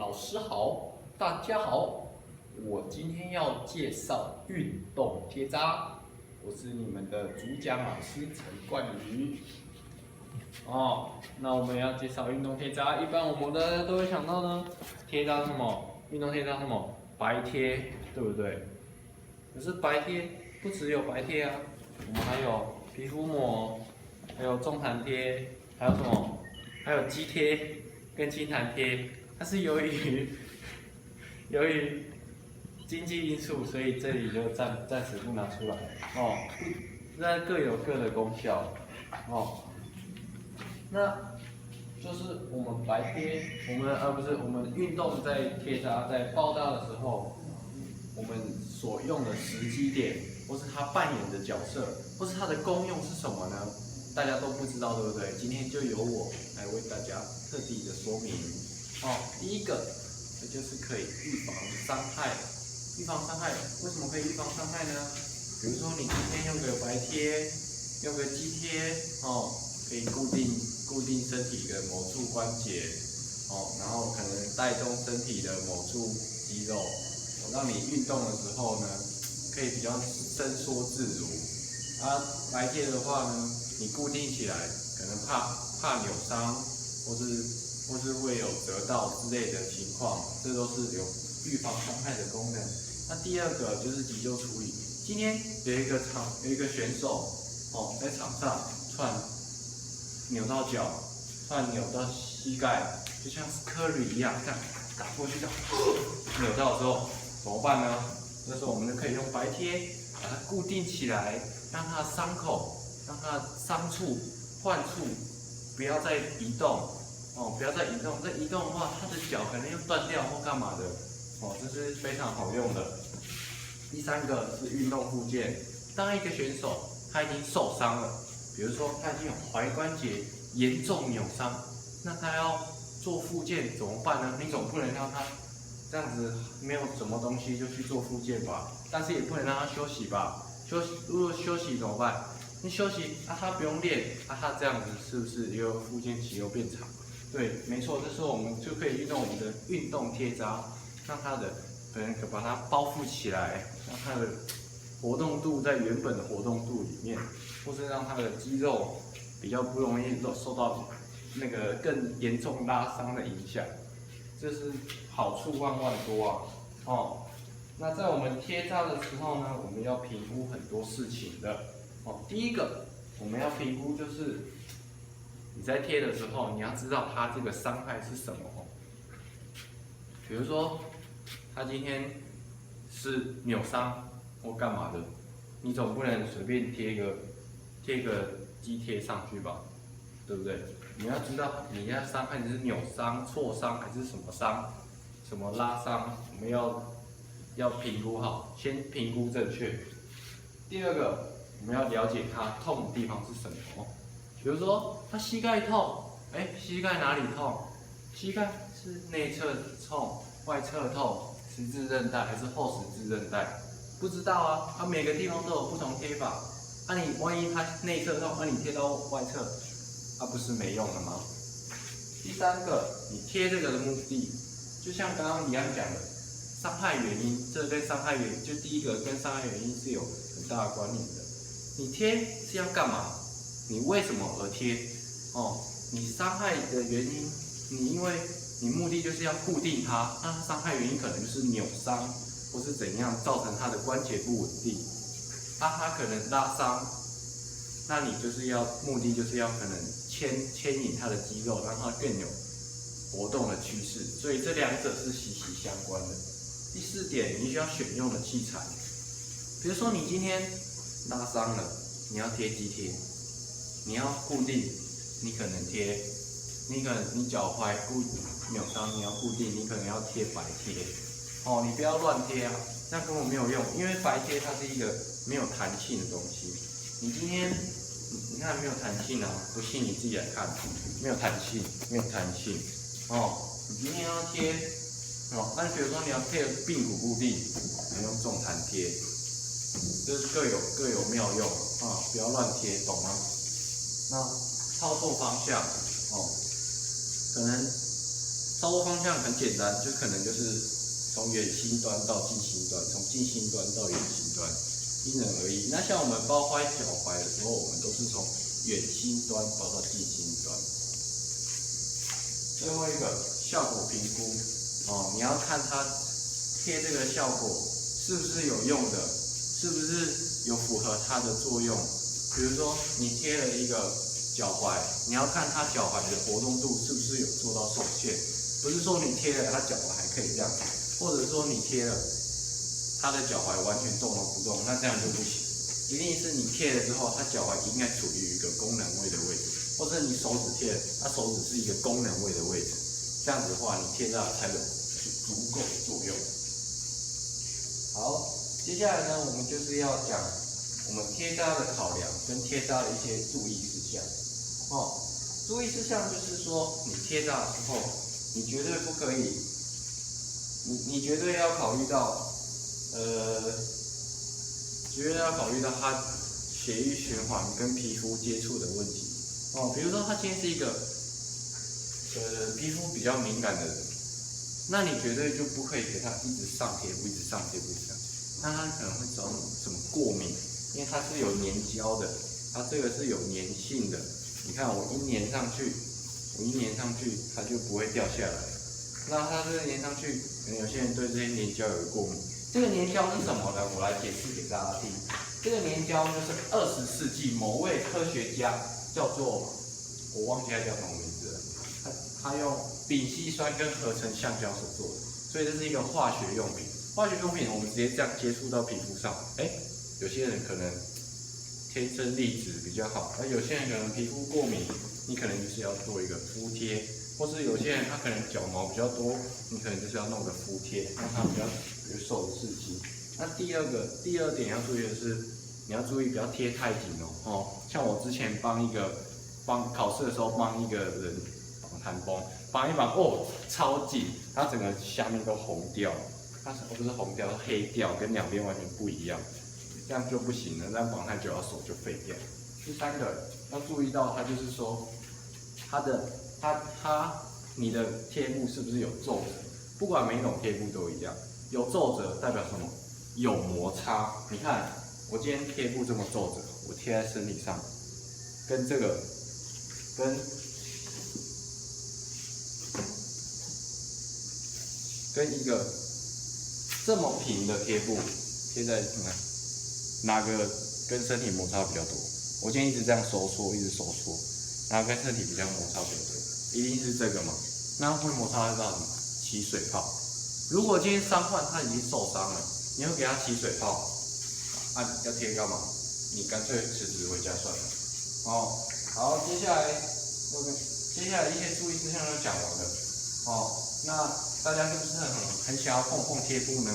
老师好，大家好，我今天要介绍运动贴扎，我是你们的主讲老师陈冠宇。那我们要介绍运动贴扎，一般我们大家都会想到呢，贴扎什么？运动贴扎什么？白贴，对不对？可是白贴不只有白贴啊，我们还有皮肤膜，还有中弹贴，还有什么？还有肌贴跟轻弹贴。它是由于经济因素，所以这里就暂时不拿出来哦。那各有各的功效哦。那就是我们白贴，我们运动在贴扎在包扎的时候，我们所用的时机点，或是它扮演的角色，或是它的功用是什么呢？大家都不知道，对不对？今天就由我来为大家特地的说明。第一个，这就是可以预防伤害。预防伤害，为什么可以预防伤害呢？比如说你今天用个白贴，用个肌贴，可以固定身体的某处关节，然后可能带动身体的某处肌肉，让你运动的时候呢，可以比较伸缩自如。白贴的话呢，你固定起来，可能怕扭伤，或是会有折到之类的情况，这都是有预防伤害的功能。那第二个就是急救处理。今天有一个选手在场上突然扭到脚，突然扭到膝盖，就像是科里一样，这样打过去，这样扭到的时候怎么办呢？这时候我们就可以用白贴把它固定起来，让它的伤口，让它的伤处、患处不要再移动。不要再移动，再移动的话，他的脚可能又断掉或干嘛的，这是非常好用的。第三个是运动复健，当一个选手他已经受伤了，比如说他已经有踝关节严重扭伤，那他要做复健怎么办呢？你总不能让他这样子没有什么东西就去做复健吧，但是也不能让他休息吧？如果休息怎么办？你休息他不用练，他这样子是不是又复健期又变长？对，没错，这时候我们就可以用我们的运动贴扎，让它的可能把它包覆起来，让它的活动度在原本的活动度里面，或是让它的肌肉比较不容易受到那个更严重拉伤的影响，这是好处万万多啊！那在我们贴扎的时候呢，我们要评估很多事情的第一个我们要评估就是。你在贴的时候，你要知道它这个伤害是什么比如说，他今天是扭伤或干嘛的，你总不能随便贴个肌贴上去吧，对不对？你要知道你要伤害是扭伤、挫伤还是什么伤，什么拉伤，我们要评估好，先评估正确。第二个，我们要了解它痛的地方是什么。比如说他膝盖痛，膝盖哪里痛？膝盖是内侧痛、外侧痛、十字韧带还是后十字韧带？不知道啊，它每个地方都有不同贴法。你万一它内侧痛，你贴到外侧，不是没用了吗？第三个，你贴这个的目的，就像刚刚一样讲的，伤害原因，这跟伤害原因，就第一个跟伤害原因是有很大的关联的。你贴是要干嘛？你为什么而贴？你伤害的原因，因为你目的就是要固定它，那它伤害原因可能就是扭伤，或是怎样造成它的关节不稳定，它可能拉伤，那你就是目的就是要可能牵引它的肌肉，让它更有活动的趋势，所以这两者是息息相关的。第四点，你需要选用的器材，比如说你今天拉伤了，你要贴肌贴。你要固定，你可能你脚踝扭伤，你要固定，你可能要贴白贴，你不要乱贴啊，这样根本没有用，因为白贴它是一个没有弹性的东西。你今天你看没有弹性啊，不信你自己来看，没有弹性，没有弹性你今天要贴那比如说你要贴髌骨固定，你用重弹贴，这是各有妙用不要乱贴，懂吗？那操作方向可能操作方向很简单，就可能就是从远心端到近心端，从近心端到远心端，因人而异。那像我们包坏脚踝的时候，我们都是从远心端包到近心端。最后一个效果评估哦，你要看它贴这个效果是不是有用的，是不是有符合它的作用。比如说你贴了一个脚踝，你要看它脚踝的活动度是不是有做到受限，不是说你贴了它脚踝还可以这样，或者说你贴了它的脚踝完全动都不动，那这样就不行。一定是你贴了之后，它脚踝应该处于一个功能位的位置，或者你手指贴了，它手指是一个功能位的位置，这样子的话，你贴上才有足够的作用。好，接下来呢，我们就是要讲我们贴扎的考量跟贴扎的一些注意事项。哦，注意事项就是说，你贴扎的时候，你绝对不可以，你绝对要考虑到，绝对要考虑到它血液循环跟皮肤接触的问题。哦，比如说他今天是一个，皮肤比较敏感的人，那你绝对就不可以给他一直上贴布，一直上贴布，那他可能会找什么过敏，因为它是有粘胶的，它这个是有粘性的。你看我一粘上去，它就不会掉下来。那它这个粘上去，可能有些人对这些粘胶有过敏。这个粘胶是什么呢？我来解释给大家听。这个粘胶就是20世纪某位科学家叫做我忘记他叫什么名字了，他用丙烯酸跟合成橡胶所做的，所以这是一个化学用品。化学用品我们直接这样接触到皮肤上，有些人可能天生丽质比较好，而有些人可能皮肤过敏，你可能就是要做一个敷贴，或是有些人他可能脚毛比较多，你可能就是要弄个敷贴，让它比较受刺激。那第二点要注意的是，你要注意不要贴太紧哦。像我之前帮考试的时候帮一个人绑弹绷，绑一绑超紧，他整个下面都红掉，它不是红掉，是黑掉，跟两边完全不一样，这样就不行了，这样绑太久，手就废掉。第三个要注意到，它就是说，你的贴布是不是有皱褶？不管每种贴布都一样，有皱褶代表什么？有摩擦。你看，我今天贴布这么皱褶，我贴在身体上，跟这个，跟一个这么平的贴布贴在哪个跟身体摩擦比较多？我今天一直这样收缩，然后跟身体比较摩擦比较多，一定是这个嘛？那会摩擦到什么？起水泡。如果今天伤患他已经受伤了，你会给他起水泡，要贴干嘛？你干脆辞职回家算了。好，接下来一些注意事项都讲完了。那大家是不是很想要碰贴布呢？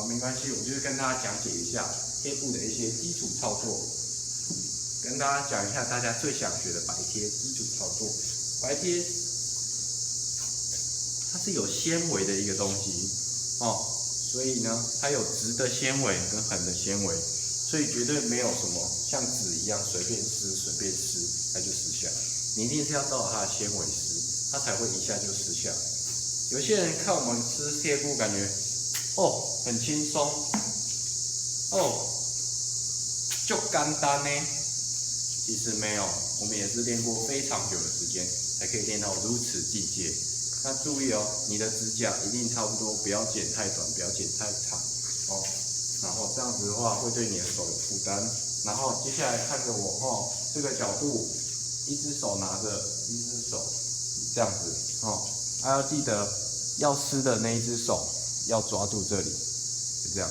没关系，我就是跟大家讲解一下贴布的一些基础操作，跟大家讲一下大家最想学的白贴基础操作。白贴它是有纤维的一个东西所以呢，它有直的纤维跟横的纤维，所以绝对没有什么像纸一样随便撕它就撕下来。你一定是要照它的纤维撕，它才会一下就撕下来。有些人看我们撕贴布，感觉很轻松，就简单呢。其实没有，我们也是练过非常久的时间，才可以练到如此境界。那注意你的指甲一定差不多，不要剪太短，不要剪太长然后这样子的话会对你的手有负担。然后接下来看着我这个角度，一只手拿着，一只手这样子要记得要撕的那一只手要抓住这里，就这样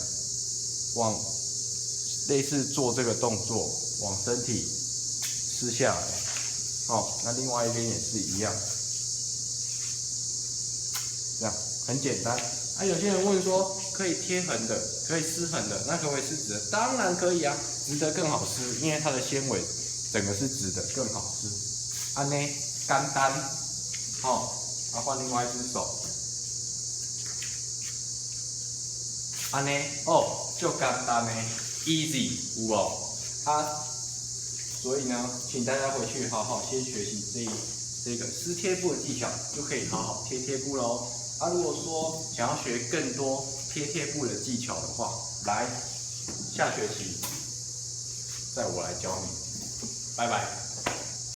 类似做这个动作，往身体撕下来。那另外一边也是一样。这样很简单。有些人问说，可以贴横的，可以撕横的，那可不可以撕直的？当然可以啊，直的更好撕，因为它的纤维整个是直的，更好撕。安呢，简单。换另外一只手。安呢，就简单呢 ，easy 有无？所以呢，请大家回去好好先学习这个撕贴布的技巧，就可以好好贴布喽。啊，如果说想要学更多贴布的技巧的话，来下学期再我来教你。拜拜。